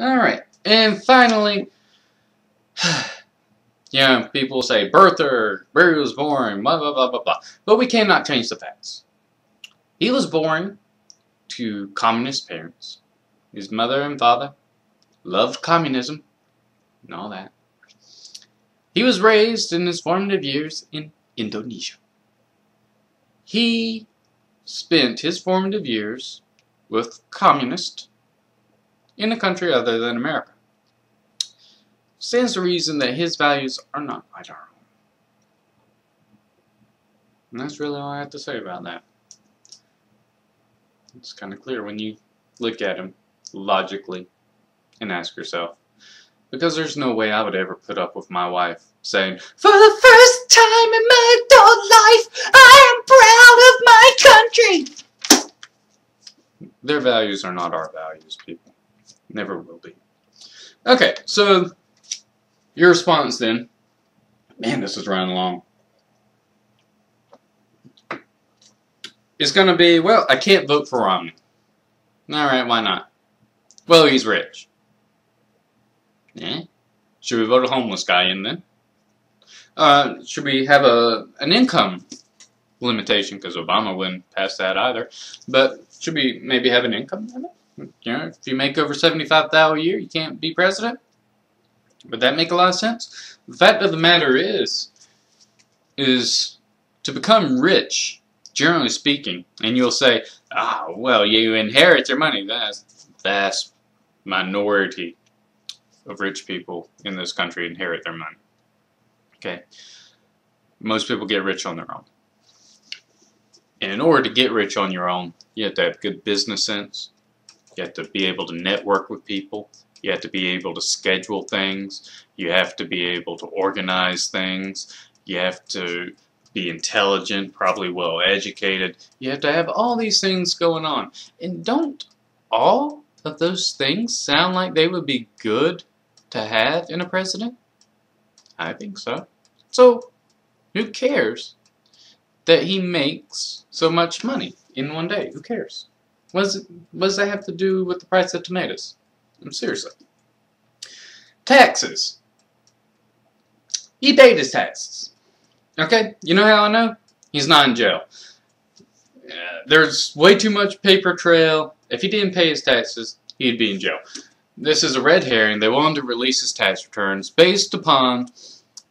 Alright, and finally, people say birther, where he was born, blah blah blah blah blah. But we cannot change the facts. He was born to communist parents. His mother and father loved communism and all that. He was raised in his formative years in Indonesia. He spent his formative years with communists in a country other than America. Stands to reason that his values are not like our own. And that's really all I have to say about that. It's kind of clear when you look at him logically and ask yourself. Because there's no way I would ever put up with my wife saying, "For the first time in my adult life, I am proud of my country." Their values are not our values, people. Never will be. Okay, so your response then. Man, this is running long. It's going to be, well, I can't vote for Romney. Alright, why not? Well, he's rich. Yeah. Should we vote a homeless guy in then? Should we have an income limitation? Because Obama wouldn't pass that either. But should we maybe have an income limit? If you make over $75,000 a year, you can't be president? Would that make a lot of sense? The fact of the matter is to become rich, generally speaking, and you'll say, well, you inherit your money. That's minority of rich people in this country inherit their money. Okay? Most people get rich on their own. And in order to get rich on your own, you have to have good business sense. You have to be able to network with people. You have to be able to schedule things. You have to be able to organize things. You have to be intelligent, probably well educated. You have to have all these things going on. And don't all of those things sound like they would be good to have in a president? I think so. So, who cares that he makes so much money in one day? Who cares? What does that have to do with the price of tomatoes? Seriously. Taxes. He paid his taxes. Okay? You know how I know? He's not in jail. There's way too much paper trail. If he didn't pay his taxes, he'd be in jail. This is a red herring. They wanted to release his tax returns based upon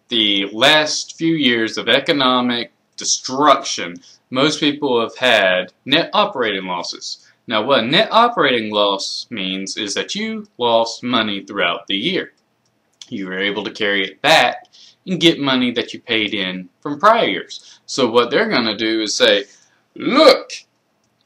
the last few years of economic destruction. Most people have had net operating losses. Now, what a net operating loss means is that you lost money throughout the year. You were able to carry it back and get money that you paid in from prior years. So what they're going to do is say, look,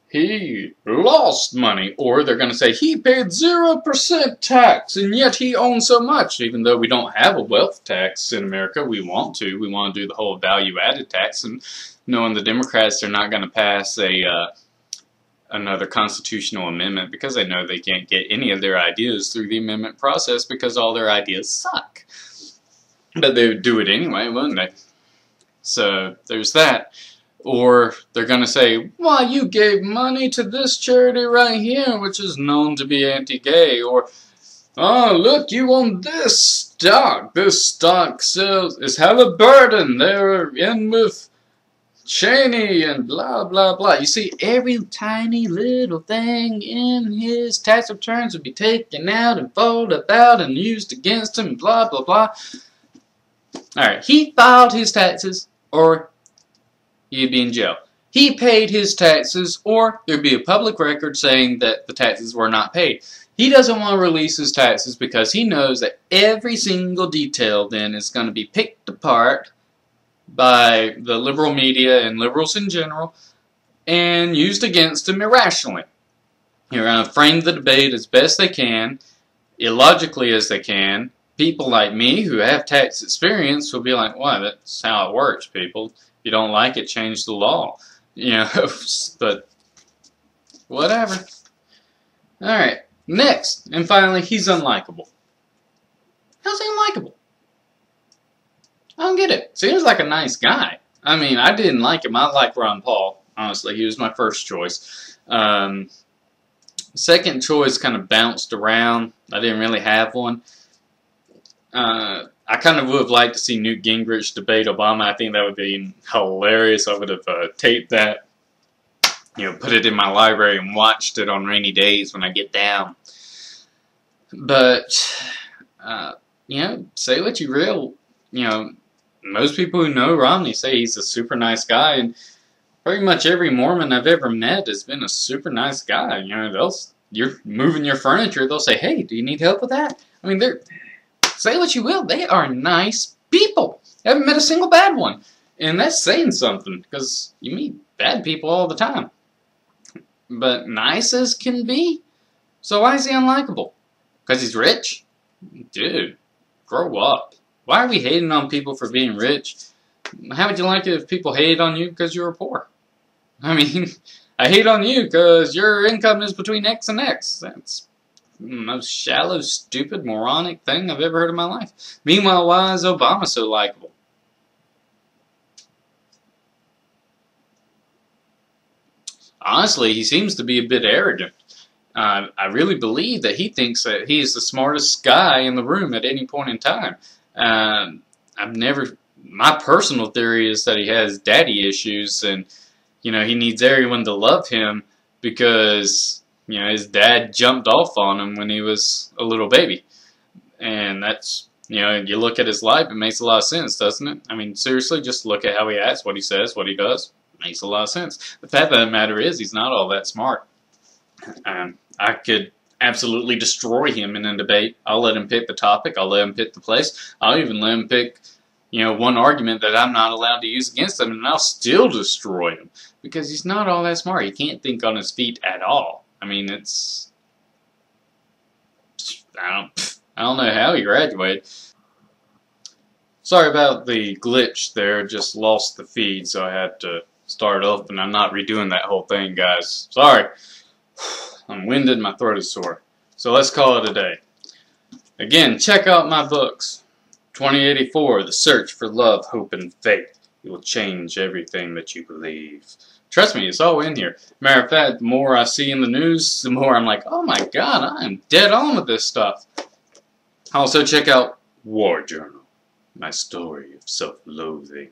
he lost money. Or they're going to say, he paid 0% tax, and yet he owns so much. Even though we don't have a wealth tax in America, we want to. We want to do the whole value-added tax. And knowing the Democrats are not going to pass another constitutional amendment because they know they can't get any of their ideas through the amendment process because all their ideas suck. But they would do it anyway, wouldn't they? So there's that. Or they're going to say, well, you gave money to this charity right here, which is known to be anti-gay. Or, oh, look, you own this stock. This stock is Halliburton. They're in with Cheney and blah, blah, blah. You see, every tiny little thing in his tax returns would be taken out and folded out and used against him, blah, blah, blah. Alright, he filed his taxes, or he'd be in jail. He paid his taxes, or there'd be a public record saying that the taxes were not paid. He doesn't want to release his taxes because he knows that every single detail then is going to be picked apart by the liberal media and liberals in general and used against him irrationally. They're going to frame the debate as best they can, illogically as they can. People like me who have tax experience will be like, well, that's how it works, people. If you don't like it, change the law. You know, but whatever. Alright, next, and finally, he's unlikable. How's he unlikable? I don't get it. Seems like a nice guy. I mean, I didn't like him. I like Ron Paul, honestly. He was my first choice. Second choice kind of bounced around. I didn't really have one. I kind of would have liked to see Newt Gingrich debate Obama. I think that would be hilarious. I would have taped that, put it in my library and watched it on rainy days when I get down. But, say what you will. Most people who know Romney say he's a super nice guy, and pretty much every Mormon I've ever met has been a super nice guy. You're moving your furniture, they'll say, "Hey, do you need help with that?" I mean, say what you will, they are nice people. I haven't met a single bad one. And that's saying something, because you meet bad people all the time. But nice as can be. So why is he unlikable? Because he's rich? Dude, grow up. Why are we hating on people for being rich? How would you like it if people hated on you because you were poor? I mean, I hate on you because your income is between X and X. That's the most shallow, stupid, moronic thing I've ever heard in my life. Meanwhile, why is Obama so likable? Honestly, he seems to be a bit arrogant. I really believe that he thinks that he is the smartest guy in the room at any point in time. My personal theory is that he has daddy issues, and he needs everyone to love him because his dad jumped off on him when he was a little baby. And that's, you look at his life, it makes a lot of sense, doesn't it? I mean, seriously, just look at how he acts, what he says, what he does. It makes a lot of sense. The fact of the matter is, he's not all that smart. I could absolutely destroy him in a debate. I'll let him pick the topic. I'll let him pick the place. I'll even let him pick, one argument that I'm not allowed to use against him, and I'll still destroy him. Because he's not all that smart. He can't think on his feet at all. I mean, I don't know how he graduated. Sorry about the glitch there. Just lost the feed, so I had to start up, and I'm not redoing that whole thing, guys. Sorry. I'm winded, my throat is sore. So let's call it a day. Again, check out my books. 2084, The Search for Love, Hope, and Faith. It will change everything that you believe. Trust me, it's all in here. Matter of fact, the more I see in the news, the more I'm like, oh my god, I am dead on with this stuff. Also check out War Journal, my story of self-loathing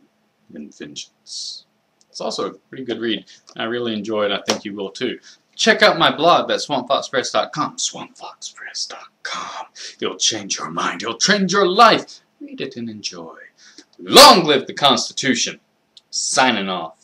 and vengeance. It's also a pretty good read. I really enjoy it. I think you will too. Check out my blog, that's swampfoxpress.com. Swampfoxpress.com. It'll change your mind. It'll change your life. Read it and enjoy. Long live the Constitution. Signing off.